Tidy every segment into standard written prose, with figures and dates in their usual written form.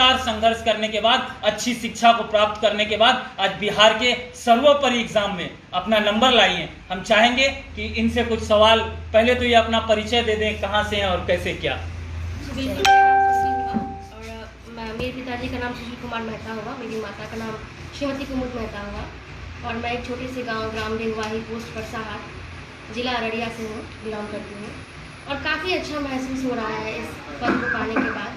लगातार संघर्ष करने के बाद, अच्छी शिक्षा को प्राप्त करने के बाद आज बिहार के सर्वोपरि एग्जाम में अपना नंबर लाई हैं। हम चाहेंगे कि इनसे कुछ सवाल, पहले तो ये अपना परिचय दे दें, कहाँ से हैं और कैसे क्या। और मेरे पिताजी का नाम सुशील कुमार मेहता हुआ, मेरी माता का नाम श्रीमती कुमुद मेहता हुआ, और मैं एक छोटे से गांव ग्राम डेंगवाही पोस्ट परसाहाट जिला अररिया से हूँ, बिलोंग करती हूँ। और काफ़ी अच्छा महसूस हो रहा है इस पद को पाने के बाद।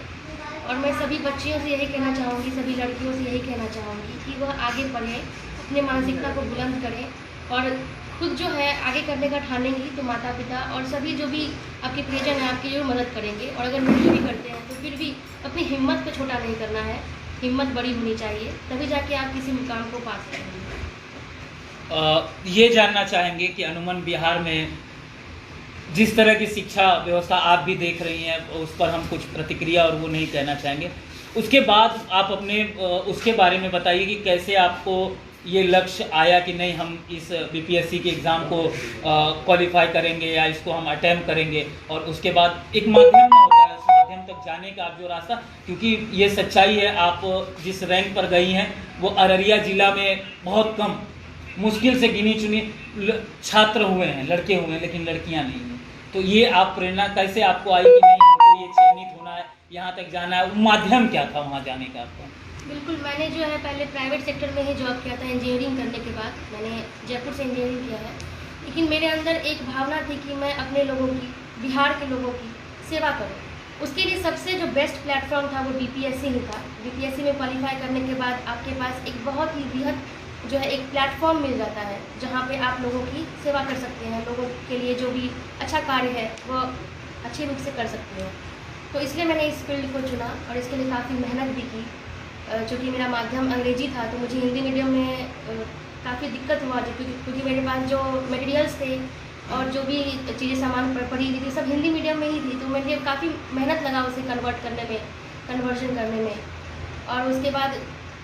और मैं सभी बच्चियों से यही कहना चाहूँगी, सभी लड़कियों से यही कहना चाहूँगी कि वह आगे बढ़ें, अपने मानसिकता को बुलंद करें, और खुद जो है आगे करने का ठानेंगी तो माता पिता और सभी जो भी आपके प्रियजन हैं आपकी जरूर मदद करेंगे। और अगर नहीं भी करते हैं तो फिर भी अपनी हिम्मत को छोटा नहीं करना है, हिम्मत बड़ी होनी चाहिए, तभी जाके आप किसी मुकाम को पा सकेंगे। ये जानना चाहेंगे कि अनुमन बिहार में जिस तरह की शिक्षा व्यवस्था आप भी देख रही हैं, उस पर हम कुछ प्रतिक्रिया और वो नहीं कहना चाहेंगे। उसके बाद आप अपने उसके बारे में बताइए कि कैसे आपको ये लक्ष्य आया कि नहीं, हम इस बीपीएससी के एग्ज़ाम को क्वालिफाई करेंगे या इसको हम अटेम्प्ट करेंगे। और उसके बाद एक माध्यम होता है, उस माध्यम तक जाने का आप जो रास्ता, क्योंकि ये सच्चाई है, आप जिस रैंक पर गई हैं वो अररिया ज़िला में बहुत कम, मुश्किल से गिनी चुनी छात्र हुए हैं, लड़के हुए हैं, लेकिन लड़कियां नहीं हैं। तो ये आप प्रेरणा कैसे आपको आई कि नहीं, हमको ये चयनित होना है, यहाँ तक जाना है, माध्यम क्या था वहाँ जाने का आपका? बिल्कुल, मैंने जो है पहले प्राइवेट सेक्टर में ही जॉब किया था। इंजीनियरिंग करने के बाद मैंने जयपुर से इंजीनियरिंग किया है, लेकिन मेरे अंदर एक भावना थी कि मैं अपने लोगों की, बिहार के लोगों की सेवा करूँ। उसके लिए सबसे जो बेस्ट प्लेटफॉर्म था वो बीपीएससी ही था। बीपीएससी में क्वालिफाई करने के बाद आपके पास एक बहुत ही बृहद जो है एक प्लेटफॉर्म मिल जाता है, जहाँ पे आप लोगों की सेवा कर सकते हैं, लोगों के लिए जो भी अच्छा कार्य है वो अच्छे रूप से कर सकते हैं। तो इसलिए मैंने इस फील्ड को चुना और इसके लिए काफ़ी मेहनत भी की। चूँकि मेरा माध्यम अंग्रेजी था तो मुझे हिंदी मीडियम में काफ़ी दिक्कत हुआ, क्योंकि मेरे पास जो मटेरियल्स थे और जो भी चीज़ें सामान पढ़ी हुई थी सब हिंदी मीडियम में ही थी। तो मेरे लिए काफ़ी मेहनत लगा उसे कन्वर्ट करने में, कन्वर्जन करने में। और उसके बाद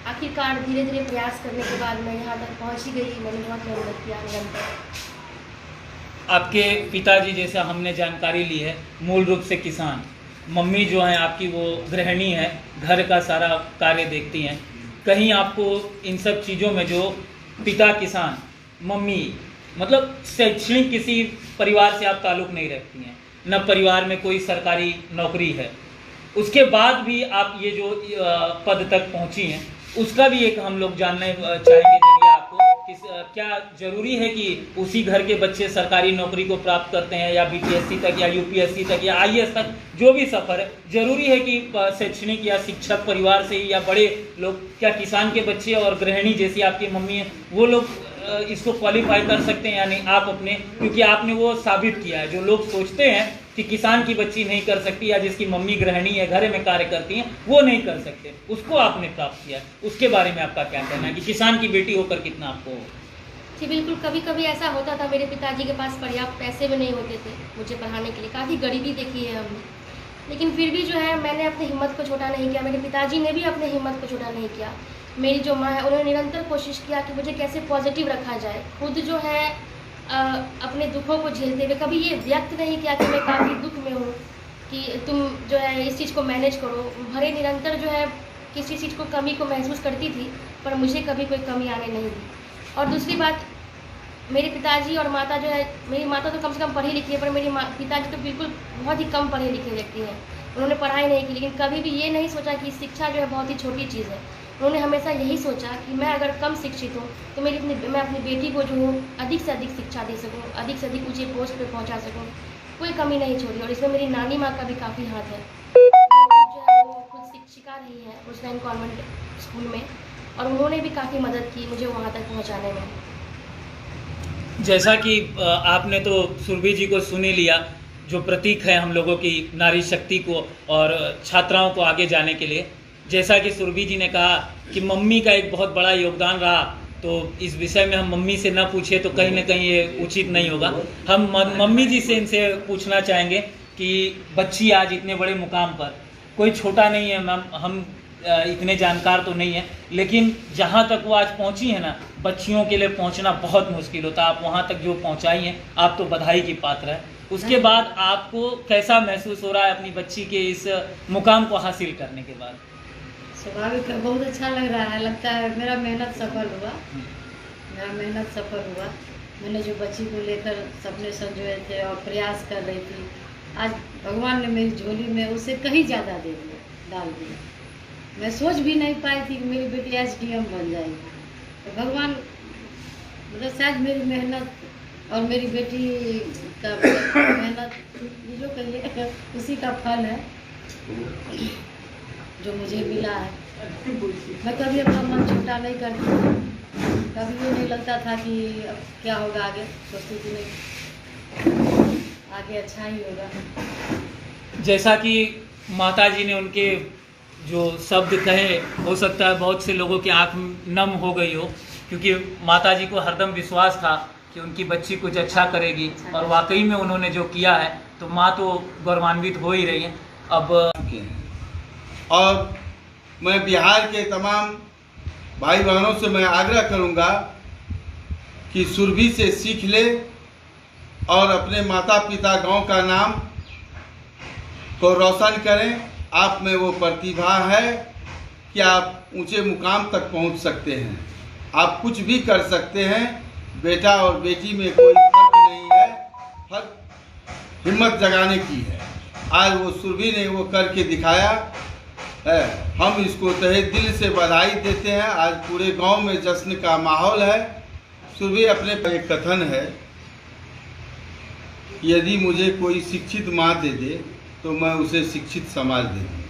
आखिरकार धीरे धीरे प्रयास करने के बाद मैं यहाँ तक पहुँच ही गई। मैंने बहुत मेहनत किया निरंतर। आपके पिताजी, जैसा हमने जानकारी ली है, मूल रूप से किसान, मम्मी जो है आपकी वो गृहिणी है, घर का सारा कार्य देखती हैं। कहीं आपको इन सब चीज़ों में, जो पिता किसान, मम्मी, मतलब शैक्षणिक किसी परिवार से आप ताल्लुक़ नहीं रखती हैं, न परिवार में कोई सरकारी नौकरी है, उसके बाद भी आप ये जो पद तक पहुंची हैं, उसका भी एक हम लोग जानना चाहेंगे जरिए आपको कि क्या ज़रूरी है कि उसी घर के बच्चे सरकारी नौकरी को प्राप्त करते हैं, या बीपीएससी तक या यूपीएससी तक या आईएएस तक जो भी सफ़र है, ज़रूरी है कि शैक्षणिक या शिक्षक परिवार से ही, या बड़े लोग, क्या किसान के बच्चे और गृहिणी जैसी आपकी मम्मी है वो लोग इसको क्वालिफाई कर सकते हैं या नहीं? आप अपने, क्योंकि आपने वो साबित किया है, जो लोग सोचते हैं कि किसान की बच्ची नहीं कर सकती या जिसकी मम्मी गृहिणी है, घर में कार्य करती हैं, वो नहीं कर सकते, उसको आपने प्राप्त किया। उसके बारे में आपका क्या कहना है कि किसान की बेटी होकर कितना आपको? जी बिल्कुल, कभी कभी ऐसा होता था, मेरे पिताजी के पास पर्याप्त पैसे भी नहीं होते थे मुझे पढ़ाने के लिए, काफ़ी गरीबी देखी है हमने, लेकिन फिर भी जो है मैंने अपनी हिम्मत को छोटा नहीं किया। मेरे पिताजी ने भी अपनी हिम्मत को छोटा नहीं किया। मेरी जो माँ है उन्होंने निरंतर कोशिश किया कि मुझे कैसे पॉजिटिव रखा जाए। खुद जो है अपने दुखों को झेलते हुए कभी ये व्यक्त नहीं किया कि मैं काफ़ी दुख में हूँ, कि तुम जो है इस चीज़ को मैनेज करो। भरे निरंतर जो है किसी चीज़ को कमी को महसूस करती थी, पर मुझे कभी कोई कमी आने नहीं दी। और दूसरी बात, मेरे पिताजी और माता जो है, मेरी माता तो कम से कम पढ़ी लिखी है, पर मेरी पिताजी तो बिल्कुल बहुत ही कम पढ़े लिखे व्यक्ति हैं। उन्होंने पढ़ाई नहीं की, लेकिन कभी भी ये नहीं सोचा कि शिक्षा जो है बहुत ही छोटी चीज़ है। उन्होंने हमेशा यही सोचा कि मैं अगर कम शिक्षित हूँ तो मैं अपनी बेटी को जो हूँ अधिक से अधिक शिक्षा दे सकूँ, अधिक से अधिक ऊँचे पोस्ट पे पहुँचा सकूँ, कोई कमी नहीं छोड़ी। और इसमें मेरी नानी माँ का भी काफ़ी हाथ है। जो है वो खुद शिक्षिका रही है उस्मान कॉन्वेंट स्कूल में, और उन्होंने भी काफ़ी मदद की मुझे वहाँ तक पहुँचाने में। जैसा कि आपने तो सुरभि जी को सुन ही लिया, जो प्रतीक है हम लोगों की नारी शक्ति को और छात्राओं को आगे जाने के लिए। जैसा कि सुरभि जी ने कहा कि मम्मी का एक बहुत बड़ा योगदान रहा, तो इस विषय में हम मम्मी से न पूछे तो कहीं ना कहीं ये उचित नहीं होगा। हम मम्मी जी से इनसे पूछना चाहेंगे कि बच्ची आज इतने बड़े मुकाम पर, कोई छोटा नहीं है मैम, हम इतने जानकार तो नहीं है, लेकिन जहाँ तक वो आज पहुँची है ना, बच्चियों के लिए पहुँचना बहुत मुश्किल होता है। आप वहाँ तक जो पहुँचाई हैं, आप तो बधाई की पात्र है। उसके बाद आपको कैसा महसूस हो रहा है अपनी बच्ची के इस मुकाम को हासिल करने के बाद? स्वाभाविक है, बहुत अच्छा लग रहा है। लगता है मेरा मेहनत सफल हुआ, मैंने जो बच्ची को लेकर सपने संजोए थे और प्रयास कर रही थी, आज भगवान ने मेरी झोली में उससे कहीं ज़्यादा दे दिया, डाल दिया। मैं सोच भी नहीं पाई थी कि मेरी बेटी SDM बन जाएगी। तो भगवान मतलब शायद मेरी मेहनत और मेरी बेटी का मेहनत ये जो कहिए उसी का फल है जो मुझे मिला है। मैं कभी अपना मन छोटा नहीं करती, कभी ये नहीं लगता था कि अब क्या होगा आगे, सोचती थी नहीं आगे अच्छा ही होगा। जैसा कि माता जी ने उनके जो शब्द कहे, हो सकता है बहुत से लोगों की आंख नम हो गई हो, क्योंकि माता जी को हरदम विश्वास था कि उनकी बच्ची कुछ अच्छा करेगी, और वाकई में उन्होंने जो किया है तो माँ तो गौरवान्वित हो ही रही है। अब और मैं बिहार के तमाम भाई बहनों से मैं आग्रह करूंगा कि सुरभि से सीख ले और अपने माता पिता गांव का नाम को रोशन करें। आप में वो प्रतिभा है कि आप ऊंचे मुकाम तक पहुंच सकते हैं, आप कुछ भी कर सकते हैं। बेटा और बेटी में कोई फर्क नहीं है, फर्क हिम्मत जगाने की है। आज वो सुरभि ने वो करके दिखाया है, हम इसको तहे दिल से बधाई देते हैं। आज पूरे गांव में जश्न का माहौल है। सुरभि अपने एक कथन है, यदि मुझे कोई शिक्षित माँ दे दे तो मैं उसे शिक्षित समाज दे दूँ।